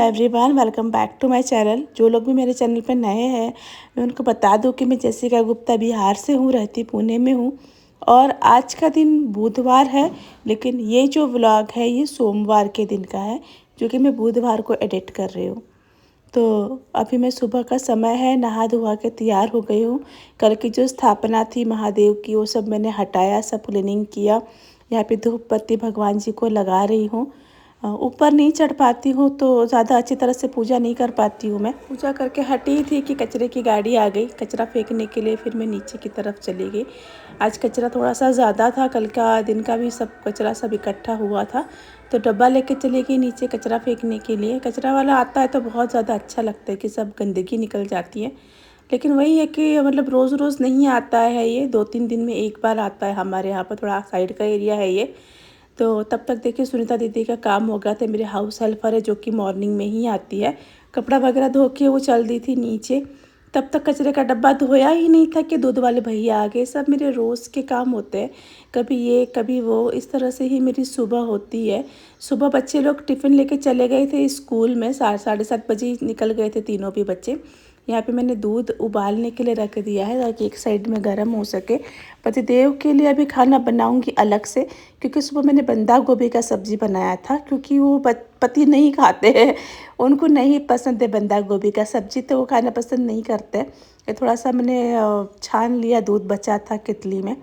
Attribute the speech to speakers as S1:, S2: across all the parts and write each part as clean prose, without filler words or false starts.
S1: Everyone, welcome back to my channel. जो लोग भी मेरे चैनल पर नए हैं, मैं उनको बता दूं कि मैं जैसिका गुप्ता बिहार से हूँ, रहती पुणे में हूँ। और आज का दिन बुधवार है, लेकिन ये जो व्लॉग है ये सोमवार के दिन का है, जो कि मैं बुधवार को एडिट कर रही हूँ। तो अभी मैं सुबह का समय है, नहा धोवा के तैयार हो गई हूँ। कल की जो स्थापना थी महादेव की, वो सब मैंने हटाया, सब क्लीनिंग किया। यहाँ पे धूप बत्ती भगवान जी को लगा रही हूँ। ऊपर नहीं चढ़ पाती हूँ तो ज़्यादा अच्छी तरह से पूजा नहीं कर पाती हूँ। मैं पूजा करके हटी थी कि कचरे की गाड़ी आ गई कचरा फेंकने के लिए। फिर मैं नीचे की तरफ चली गई। आज कचरा थोड़ा सा ज़्यादा था, कल का दिन का भी सब कचरा सब इकट्ठा हुआ था, तो डब्बा लेके चली गई नीचे कचरा फेंकने के लिए। कचरा वाला आता है तो बहुत ज़्यादा अच्छा लगता है कि सब गंदगी निकल जाती है। लेकिन वही है कि मतलब रोज़ रोज़ नहीं आता है, ये 2-3 दिन में एक बार आता है। हमारे यहाँ पर थोड़ा साइड का एरिया है ये। तो तब तक देखिए सुनीता दीदी का काम हो गया था। मेरे हाउस हेल्पर है जो कि मॉर्निंग में ही आती है, कपड़ा वगैरह धो के वो चल दी थी नीचे। तब तक कचरे का डब्बा धोया ही नहीं था कि दूध वाले भैया आ गए। सब मेरे रोज़ के काम होते हैं, कभी ये कभी वो, इस तरह से ही मेरी सुबह होती है। सुबह बच्चे लोग टिफ़िन लेके चले गए थे स्कूल में, 7:30 बजे निकल गए थे तीनों भी बच्चे। यहाँ पे मैंने दूध उबालने के लिए रख दिया है ताकि एक साइड में गर्म हो सके। पतिदेव के लिए अभी खाना बनाऊंगी अलग से, क्योंकि सुबह मैंने बंदा गोभी का सब्ज़ी बनाया था, क्योंकि वो पति नहीं खाते हैं, उनको नहीं पसंद है बंदा गोभी का सब्ज़ी, तो वो खाना पसंद नहीं करते। ये थोड़ा सा मैंने छान लिया, दूध बचा था केतली में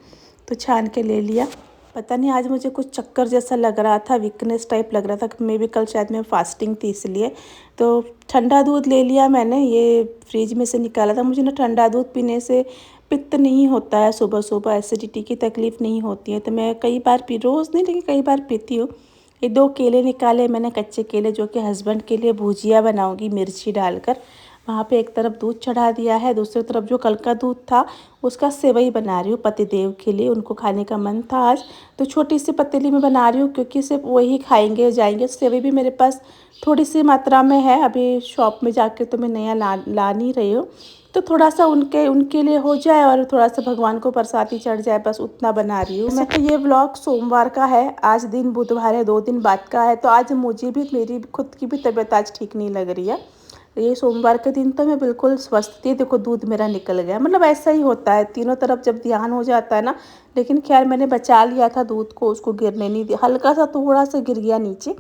S1: तो छान के ले लिया। पता नहीं आज मुझे कुछ चक्कर जैसा लग रहा था, वीकनेस टाइप लग रहा था। मे भी कल शायद मैं फास्टिंग थी इसलिए। तो ठंडा दूध ले लिया मैंने, ये फ्रिज में से निकाला था। मुझे ना ठंडा दूध पीने से पित्त नहीं होता है, सुबह सुबह एसिडिटी की तकलीफ़ नहीं होती है, तो मैं कई बार रोज़ नहीं लेकिन कई बार पीती हूँ। ये 2 केले निकाले मैंने, कच्चे केले, जो कि हस्बैंड के लिए भुजिया बनाऊँगी मिर्ची डालकर। वहाँ पे एक तरफ दूध चढ़ा दिया है, दूसरी तरफ जो कल का दूध था उसका सेवई बना रही हूँ पतिदेव के लिए। उनको खाने का मन था आज, तो छोटी सी पतीली में बना रही हूँ, क्योंकि सिर्फ वही खाएंगे जाएंगे। सेवई भी मेरे पास थोड़ी सी मात्रा में है, अभी शॉप में जाके तो मैं नया ला नहीं रही हूँ। तो थोड़ा सा उनके लिए हो जाए और थोड़ा सा भगवान को प्रसादी चढ़ जाए, बस उतना बना रही हूँ मैं। तो ये व्लॉग सोमवार का है, आज दिन बुधवार है, 2 दिन बाद का है। तो आज मुझे भी, मेरी खुद की भी तबीयत आज ठीक नहीं लग रही है। ये सोमवार के दिन तो मैं बिल्कुल स्वस्थ थी। देखो दूध मेरा निकल गया, मतलब ऐसा ही होता है तीनों तरफ जब ध्यान हो जाता है ना। लेकिन खैर मैंने बचा लिया था दूध को, उसको गिरने नहीं दिया, हल्का सा थोड़ा सा गिर गया नीचे।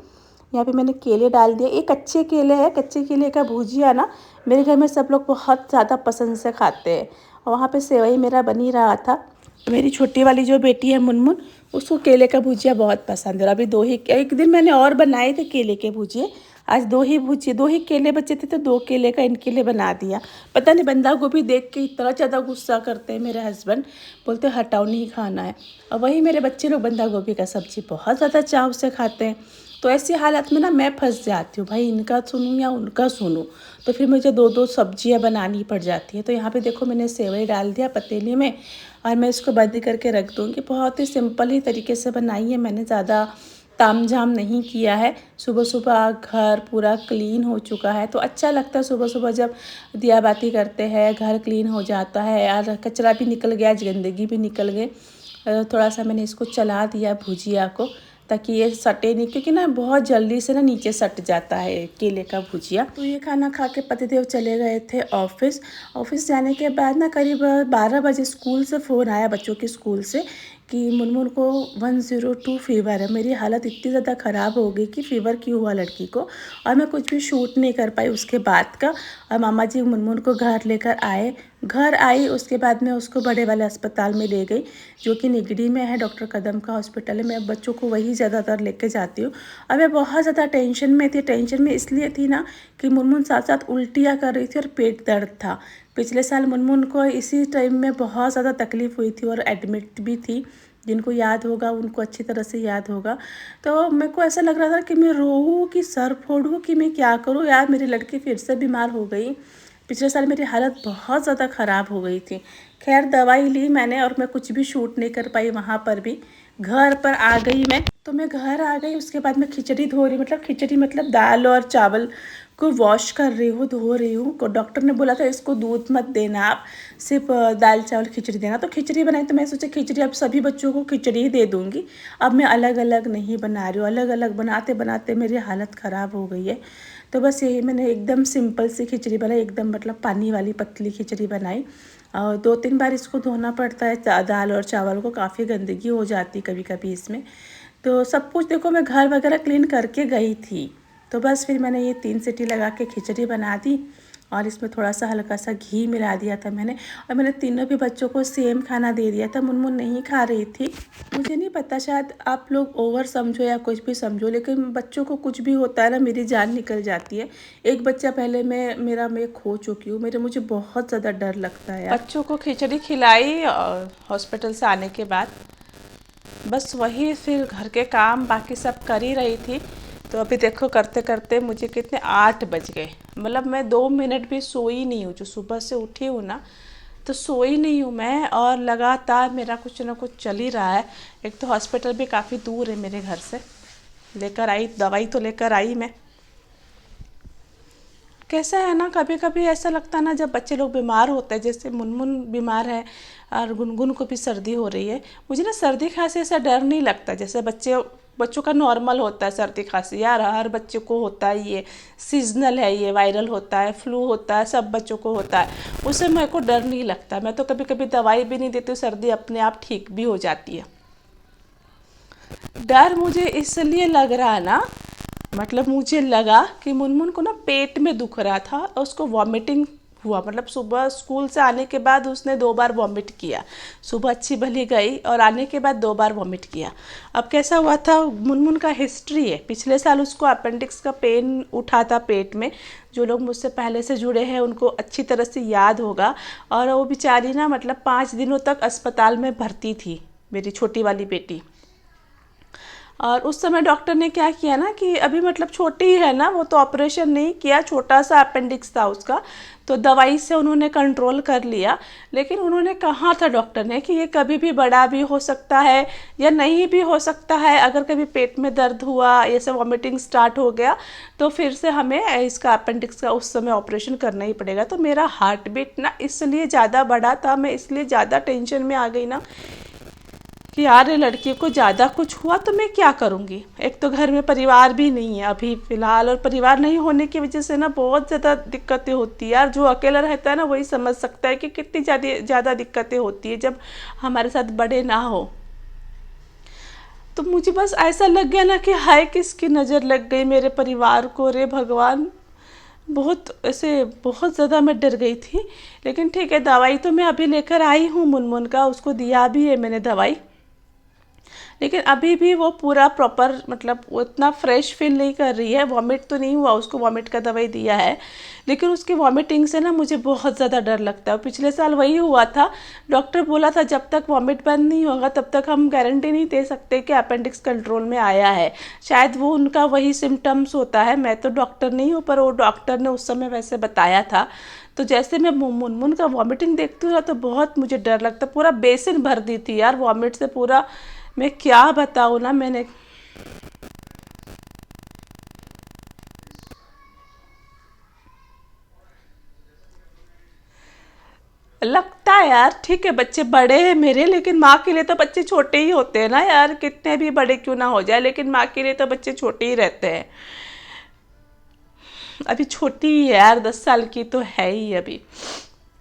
S1: यहाँ पे मैंने केले डाल दिए, ये कच्चे केले हैं। कच्चे केले का भुजिया ना मेरे घर में सब लोग बहुत ज़्यादा पसंद से खाते हैं। और वहाँ पे सेवई मेरा बन ही रहा था। मेरी छोटी वाली जो बेटी है मुनमुन, उसको केले का भुजिया बहुत पसंद है। अभी 2 ही, एक दिन मैंने और बनाए थे केले के भुजिए, आज 2 ही भुजिए, 2 ही केले बचे थे तो 2 केले का इनके लिए बना दिया। पता नहीं बंदा गोभी देख के इतना ज़्यादा गुस्सा करते हैं मेरे हस्बैंड, बोलते हटाओ नहीं खाना है। और वही मेरे बच्चे लोग बंदा गोभी का सब्ज़ी बहुत ज़्यादा चाव से खाते हैं। तो ऐसी हालत में ना मैं फंस जाती हूँ, भाई इनका सुनूँ या उनका सुनूँ। तो फिर मुझे 2-2 सब्जियाँ बनानी पड़ जाती है। तो यहाँ पे देखो मैंने सेवई डाल दिया पतीली में, और मैं इसको बंद करके रख दूँगी। बहुत ही सिंपल ही तरीके से बनाई है मैंने, ज़्यादा तामझाम नहीं किया है। सुबह सुबह घर पूरा क्लीन हो चुका है, तो अच्छा लगता है सुबह सुबह जब दिया बाती करते हैं, घर क्लीन हो जाता है यार। कचरा भी निकल गया, गंदगी भी निकल गई। थोड़ा सा मैंने इसको चला दिया भुजिया को, ताकि ये सटे नहीं, क्योंकि ना बहुत जल्दी से ना नीचे सट जाता है केले का भुजिया। तो ये खाना खा के पतिदेव चले गए थे ऑफिस। ऑफिस जाने के बाद ना करीब 12 बजे स्कूल से फ़ोन आया, बच्चों के स्कूल से, कि मुनमुन को 102 फीवर है। मेरी हालत इतनी ज़्यादा ख़राब हो गई कि फ़ीवर क्यों हुआ लड़की को, और मैं कुछ भी शूट नहीं कर पाई उसके बाद का। और मामा जी मुनमुन को घर लेकर आए, घर आई, उसके बाद में उसको बड़े वाले अस्पताल में ले गई, जो कि निगड़ी में है, डॉक्टर कदम का हॉस्पिटल है। मैं बच्चों को वही ज़्यादातर लेके जाती हूँ। और मैं बहुत ज़्यादा टेंशन में थी। टेंशन में इसलिए थी ना कि मुनमुन साथ साथ उल्टियाँ कर रही थी और पेट दर्द था। पिछले साल मुनमुन को इसी टाइम में बहुत ज़्यादा तकलीफ़ हुई थी और एडमिट भी थी। जिनको याद होगा उनको अच्छी तरह से याद होगा। तो मेरे को ऐसा लग रहा था कि मैं रोऊँ कि सर फोड़ूँ कि मैं क्या करूँ यार, मेरी लड़की फिर से बीमार हो गई। पिछले साल मेरी हालत बहुत ज़्यादा ख़राब हो गई थी। खैर दवाई ली मैंने और मैं कुछ भी शूट नहीं कर पाई वहाँ पर भी। घर पर आ गई मैं, तो मैं घर आ गई, उसके बाद मैं खिचड़ी धो रही, मतलब खिचड़ी मतलब दाल और चावल को वॉश कर रही हूँ, धो रही हूँ। डॉक्टर ने बोला था इसको दूध मत देना, आप सिर्फ दाल चावल खिचड़ी देना। तो खिचड़ी बनाई तो मैं सोचा खिचड़ी अब सभी बच्चों को खिचड़ी ही दे दूँगी। अब मैं अलग अलग नहीं बना रही हूँ, अलग अलग बनाते बनाते मेरी हालत ख़राब हो गई है। तो बस यही मैंने एकदम सिंपल सी खिचड़ी बनाई, एकदम मतलब पानी वाली पतली खिचड़ी बनाई। और 2-3 बार इसको धोना पड़ता है दाल और चावल को, काफ़ी गंदगी हो जाती कभी कभी इसमें। तो सब कुछ देखो मैं घर वगैरह क्लीन करके गई थी। तो बस फिर मैंने ये 3 सीटी लगा के खिचड़ी बना दी और इसमें थोड़ा सा हल्का सा घी मिला दिया था मैंने। और मैंने तीनों भी बच्चों को सेम खाना दे दिया था। मुनमुन नहीं खा रही थी। मुझे नहीं पता, शायद आप लोग ओवर समझो या कुछ भी समझो, लेकिन बच्चों को कुछ भी होता है ना, मेरी जान निकल जाती है। एक बच्चा पहले मैं खो चुकी हूँ। मुझे बहुत ज़्यादा डर लगता है। बच्चों को खिचड़ी खिलाई हॉस्पिटल से आने के बाद, बस वही फिर घर के काम बाकी सब कर ही रही थी। तो अभी देखो करते करते मुझे कितने 8 बज गए। मतलब मैं 2 मिनट भी सोई नहीं हूँ, जो सुबह से उठी हूँ ना तो सोई नहीं हूँ मैं, और लगातार मेरा कुछ ना कुछ चल ही रहा है। एक तो हॉस्पिटल भी काफ़ी दूर है मेरे घर से, लेकर आई दवाई तो लेकर आई मैं। कैसा है ना, कभी कभी ऐसा लगता है ना जब बच्चे लोग बीमार होते हैं, जैसे मुनमुन बीमार है और गुनगुन को भी सर्दी हो रही है, मुझे ना सर्दी खांसी ऐसा डर नहीं लगता जैसे बच्चों का नॉर्मल होता है सर्दी खांसी। यार हर बच्चे को होता है, ये सीजनल है, ये वायरल होता है, फ्लू होता है, सब बच्चों को होता है। उससे मेरे को डर नहीं लगता। मैं तो कभी कभी दवाई भी नहीं देती हूँ, सर्दी अपने आप ठीक भी हो जाती है। डर मुझे इसलिए लग रहा है ना, मतलब मुझे लगा कि मुनमुन को ना पेट में दुख रहा था और उसको वॉमिटिंग हुआ। मतलब सुबह स्कूल से आने के बाद उसने 2 बार वॉमिट किया। सुबह अच्छी भली गई और आने के बाद 2 बार वॉमिट किया। अब कैसा हुआ था, मुनमुन का हिस्ट्री है, पिछले साल उसको अपेंडिक्स का पेन उठा था पेट में। जो लोग मुझसे पहले से जुड़े हैं उनको अच्छी तरह से याद होगा। और वो बेचारी ना मतलब 5 दिनों तक अस्पताल में भर्ती थी, मेरी छोटी वाली बेटी। और उस समय डॉक्टर ने क्या किया ना कि अभी मतलब छोटी ही है ना, वो तो ऑपरेशन नहीं किया, छोटा सा अपेंडिक्स था उसका, तो दवाई से उन्होंने कंट्रोल कर लिया। लेकिन उन्होंने कहा था डॉक्टर ने कि ये कभी भी बड़ा भी हो सकता है या नहीं भी हो सकता है। अगर कभी पेट में दर्द हुआ, ये सब वॉमिटिंग स्टार्ट हो गया, तो फिर से हमें इसका अपेंडिक्स का उस समय ऑपरेशन करना ही पड़ेगा। तो मेरा हार्ट बीट ना इसलिए ज़्यादा बढ़ा था, मैं इसलिए ज़्यादा टेंशन में आ गई ना कि यार ये लड़की को ज़्यादा कुछ हुआ तो मैं क्या करूँगी। एक तो घर में परिवार भी नहीं है अभी फ़िलहाल, और परिवार नहीं होने की वजह से ना बहुत ज़्यादा दिक्कतें होती है। यार जो अकेला रहता है ना वही समझ सकता है कि कितनी ज़्यादा दिक्कतें होती है जब हमारे साथ बड़े ना हो। तो मुझे बस ऐसा लग गया ना कि हाय किसकी नज़र लग गई मेरे परिवार को, रे भगवान। बहुत ज़्यादा मैं डर गई थी। लेकिन ठीक है, दवाई तो मैं अभी लेकर आई हूँ मुनमुन का, उसको दिया भी है मैंने दवाई। लेकिन अभी भी वो पूरा प्रॉपर मतलब वो इतना फ्रेश फील नहीं कर रही है। वॉमिट तो नहीं हुआ, उसको वॉमिट का दवाई दिया है, लेकिन उसकी वॉमिटिंग से ना मुझे बहुत ज़्यादा डर लगता है। पिछले साल वही हुआ था, डॉक्टर बोला था जब तक वॉमिट बंद नहीं होगा तब तक हम गारंटी नहीं दे सकते कि अपेंडिक्स कंट्रोल में आया है। शायद वो उनका वही सिम्टम्स होता है। मैं तो डॉक्टर नहीं हूँ, पर वो डॉक्टर ने उस समय वैसे बताया था। तो जैसे मैं मुनमुन का वॉमिटिंग देखती हूँ ना तो बहुत मुझे डर लगता है। पूरा बेसिन भर दी थी यार वॉमिट से, पूरा मैं क्या बताऊँ ना। मैंने लगता है यार ठीक है बच्चे बड़े हैं मेरे, लेकिन माँ के लिए तो बच्चे छोटे ही होते हैं ना यार, कितने भी बड़े क्यों ना हो जाए, लेकिन माँ के लिए तो बच्चे छोटे ही रहते हैं। अभी छोटी ही है यार, 10 साल की तो है ही अभी।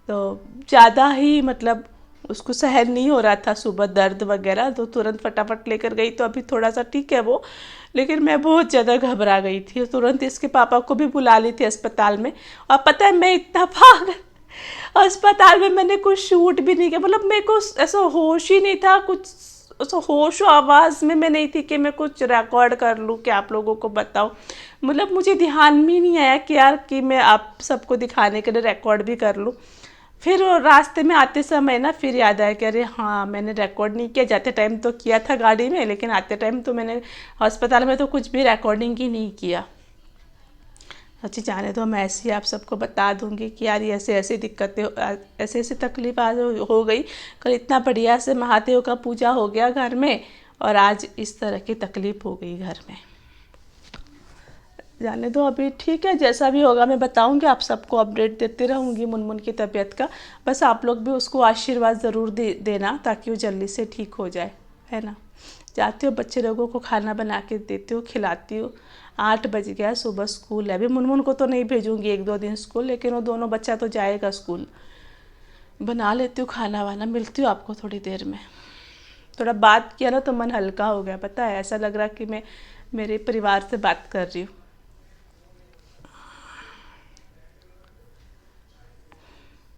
S1: तो ज़्यादा ही मतलब उसको सहन नहीं हो रहा था सुबह दर्द वगैरह, तो तुरंत फटाफट लेकर गई। तो अभी थोड़ा सा ठीक है वो, लेकिन मैं बहुत ज़्यादा घबरा गई थी। तुरंत इसके पापा को भी बुला ली थी अस्पताल में। और पता है मैं इतना पागल, अस्पताल में मैंने कुछ शूट भी नहीं किया। मतलब मेरे को ऐसा होश ही नहीं था, कुछ ऐसा होश आवाज़ में मैं नहीं थी कि मैं कुछ रिकॉर्ड कर लूँ कि आप लोगों को बताऊँ। मतलब मुझे ध्यान में नहीं आया कि यार कि मैं आप सबको दिखाने के लिए रिकॉर्ड भी कर लूँ। फिर रास्ते में आते समय ना फिर याद आया कि अरे हाँ मैंने रिकॉर्ड नहीं किया। जाते टाइम तो किया था गाड़ी में, लेकिन आते टाइम तो मैंने अस्पताल में तो कुछ भी रिकॉर्डिंग ही नहीं किया। अच्छी जाने तो मैं ऐसे ही आप सबको बता दूंगी कि यार ऐसे ऐसी दिक्कतें, ऐसे ऐसी तकलीफ आज हो गई। कल इतना बढ़िया से महादेव का पूजा हो गया घर में, और आज इस तरह की तकलीफ हो गई घर में। जाने दो अभी, ठीक है, जैसा भी होगा मैं बताऊंगी, आप सबको अपडेट देती रहूंगी मुनमुन की तबीयत का। बस आप लोग भी उसको आशीर्वाद ज़रूर देना ताकि वो जल्दी से ठीक हो जाए, है ना। जाती हो बच्चे लोगों को खाना बना के देती हूँ, खिलाती हूँ। 8 बज गया, सुबह स्कूल है। अभी मुनमुन को तो नहीं भेजूंगी 1-2 दिन स्कूल, लेकिन वो दोनों बच्चा तो जाएगा स्कूल। बना लेती हूँ खाना वाना, मिलती हूँ आपको थोड़ी देर में। थोड़ा बात किया ना तो मन हल्का हो गया, पता है, ऐसा लग रहा कि मैं मेरे परिवार से बात कर रही हूँ।